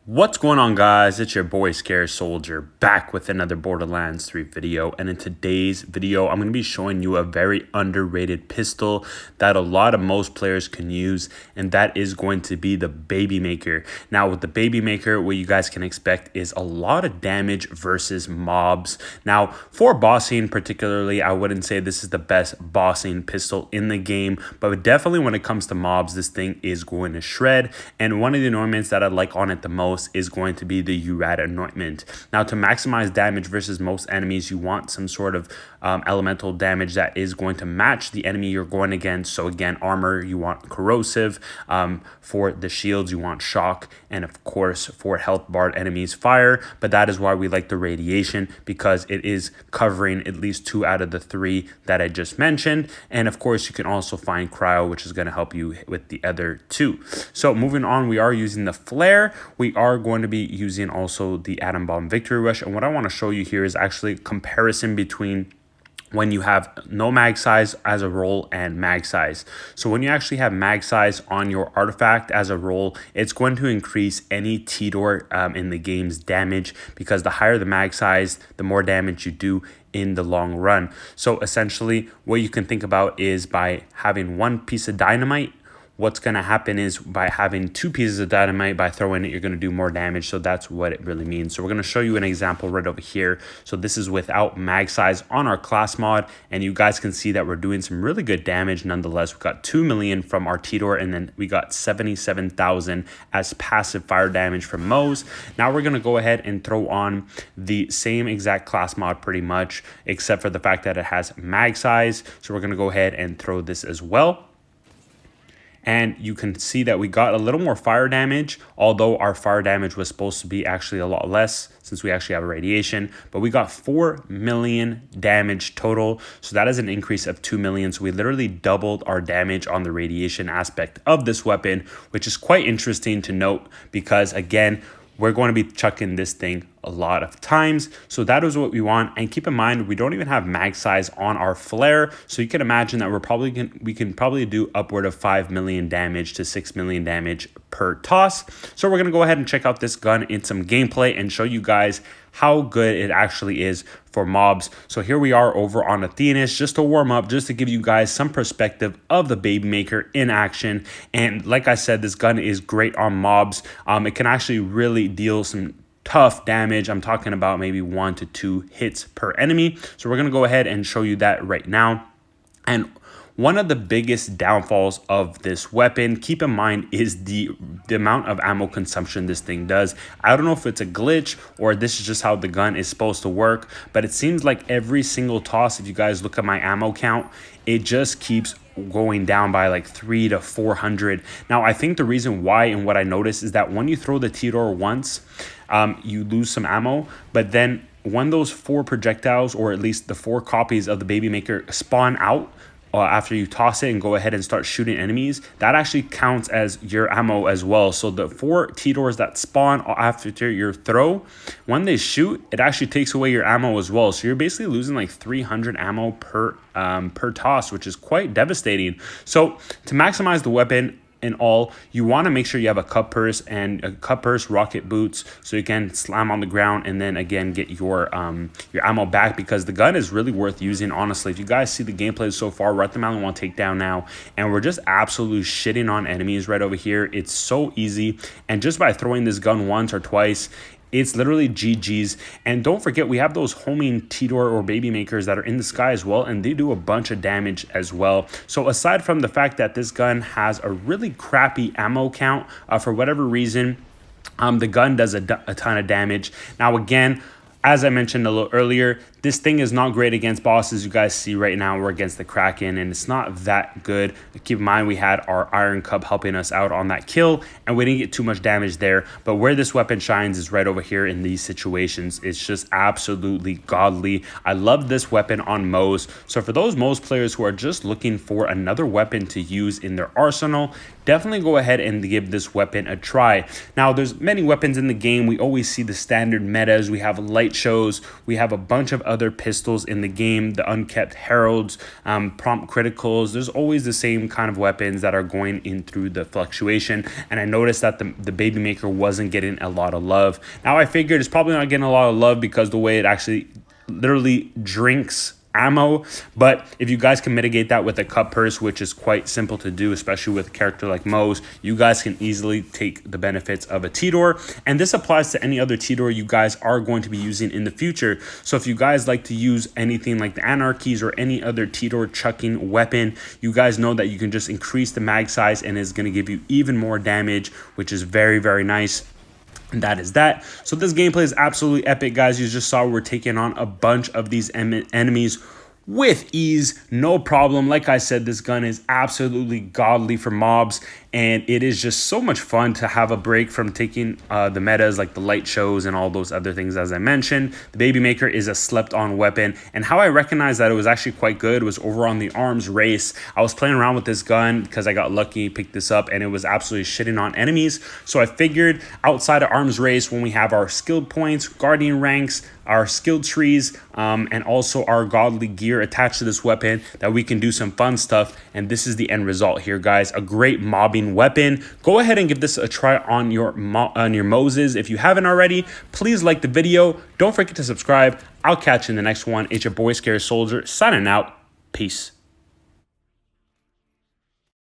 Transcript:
What's going on, guys? It's your boy Scare Soldier back with another Borderlands 3 video, and in today's video I'm going to be showing you a very underrated pistol that most players can use, and that is going to be the Baby Maker. Now with the Baby Maker, what you guys can expect is a lot of damage versus mobs. Now for bossing particularly, I wouldn't say this is the best bossing pistol in the game, but definitely when it comes to mobs, this thing is going to shred. And one of the anointments that I like on it the most is going to be the Urad anointment. Now to maximize damage versus most enemies, you want some sort of elemental damage that is going to match the enemy you're going against. So again, armor, you want corrosive. For the shields, you want shock, and of course for health barred enemies, fire. But that is why we like the radiation, because it is covering at least 2 out of the 3 that I just mentioned. And of course you can also find cryo, which is going to help you with the other 2. So moving on, we are using the flare. We are going to be using also the atom bomb victory rush, and what I want to show you here is actually a comparison between when you have no mag size as a roll and mag size. So when you actually have mag size on your artifact as a roll, it's going to increase any Tediore in the game's damage, because the higher the mag size, the more damage you do in the long run. So essentially what you can think about is by having 1 piece of dynamite, what's going to happen is by having 2 pieces of dynamite, by throwing it, you're going to do more damage. So that's what it really means. So we're going to show you an example right over here. So this is without mag size on our class mod, and you guys can see that we're doing some really good damage nonetheless. We got 2 million from our Tediore, and then we got 77,000 as passive fire damage from Moze. Now we're going to go ahead and throw on the same exact class mod pretty much, except for the fact that it has mag size. So we're going to go ahead and throw this as well. And you can see that we got a little more fire damage, although our fire damage was supposed to be actually a lot less since we actually have a radiation. But we got 4 million damage total. So that is an increase of 2 million. So we literally doubled our damage on the radiation aspect of this weapon, which is quite interesting to note, because again, we're going to be chucking this thing a lot of times. So that is what we want. And keep in mind, we don't even have mag size on our flare. So you can imagine that we can probably do upward of 5 million damage to 6 million damage per toss. So we're going to go ahead and check out this gun in some gameplay and show you guys how good it actually is for mobs. So here we are over on Athena's, just to warm up, just to give you guys some perspective of the Baby Maker in action. And like I said, this gun is great on mobs. It can actually really deal some tough damage. I'm talking about maybe 1 to 2 hits per enemy. So we're going to go ahead and show you that right now. And one of the biggest downfalls of this weapon, keep in mind, is the amount of ammo consumption this thing does. I don't know if it's a glitch or this is just how the gun is supposed to work, but it seems like every single toss, if you guys look at my ammo count, it just keeps going down by like 300 to 400. Now, I think the reason why, and what I noticed, is that when you throw the Tediore once, you lose some ammo, but then when those 4 projectiles, or at least the 4 copies of the Baby Maker, spawn out after you toss it and go ahead and start shooting enemies, that actually counts as your ammo as well. So the 4 Tediores that spawn after your throw, when they shoot, it actually takes away your ammo as well. So you're basically losing like 300 ammo per toss, which is quite devastating. So to maximize the weapon in all, you want to make sure you have a cup purse and rocket boots, so you can slam on the ground and then again get your ammo back, because the gun is really worth using. Honestly, if you guys see the gameplay so far, we're at the Mountain 1 takedown now, and we're just absolutely shitting on enemies right over here. It's so easy, and just by throwing this gun once or twice, it's literally GG's. And don't forget, we have those homing Tediore or Baby Makers that are in the sky as well, and they do a bunch of damage as well. So aside from the fact that this gun has a really crappy ammo count, for whatever reason, the gun does a ton of damage. Now again, as I mentioned a little earlier, this thing is not great against bosses. You guys see right now we're against the Kraken, and it's not that good. Keep in mind, we had our Iron Cub helping us out on that kill, and we didn't get too much damage there. But where this weapon shines is right over here in these situations. It's just absolutely godly. I love this weapon on Moze. So for those Moze players who are just looking for another weapon to use in their arsenal, definitely go ahead and give this weapon a try. Now, there's many weapons in the game. We always see the standard metas. We have light light shows. We have a bunch of other pistols in the game, the unkept heralds, prompt criticals. There's always the same kind of weapons that are going in through the fluctuation. And I noticed that the baby maker wasn't getting a lot of love. Now I figured it's probably not getting a lot of love because the way it actually literally drinks ammo. But if you guys can mitigate that with a cut purse, which is quite simple to do, especially with a character like Moze, you guys can easily take the benefits of a Tediore. And this applies to any other Tediore you guys are going to be using in the future. So if you guys like to use anything like the Anarchies or any other Tediore chucking weapon, you guys know that you can just increase the mag size and it's going to give you even more damage, which is very, very nice. And that is that. So this gameplay is absolutely epic, guys. You just saw we're taking on a bunch of these enemies with ease, no problem. Like I said, this gun is absolutely godly for mobs, and it is just so much fun to have a break from taking the metas like the light shows and all those other things. As I mentioned, the baby maker is a slept on weapon, and how I recognized that it was actually quite good was over on the arms race. I was playing around with this gun because I got lucky, picked this up, and it was absolutely shitting on enemies. So I figured outside of arms race, when we have our skill points, guardian ranks, our skill trees, and also our godly gear attached to this weapon, that we can do some fun stuff. And this is the end result here, guys. A great mobbing weapon. Go ahead and give this a try on your Mozes. If you haven't already, please like the video. Don't forget to subscribe. I'll catch you in the next one. It's your boy Scary Soldier signing out. Peace.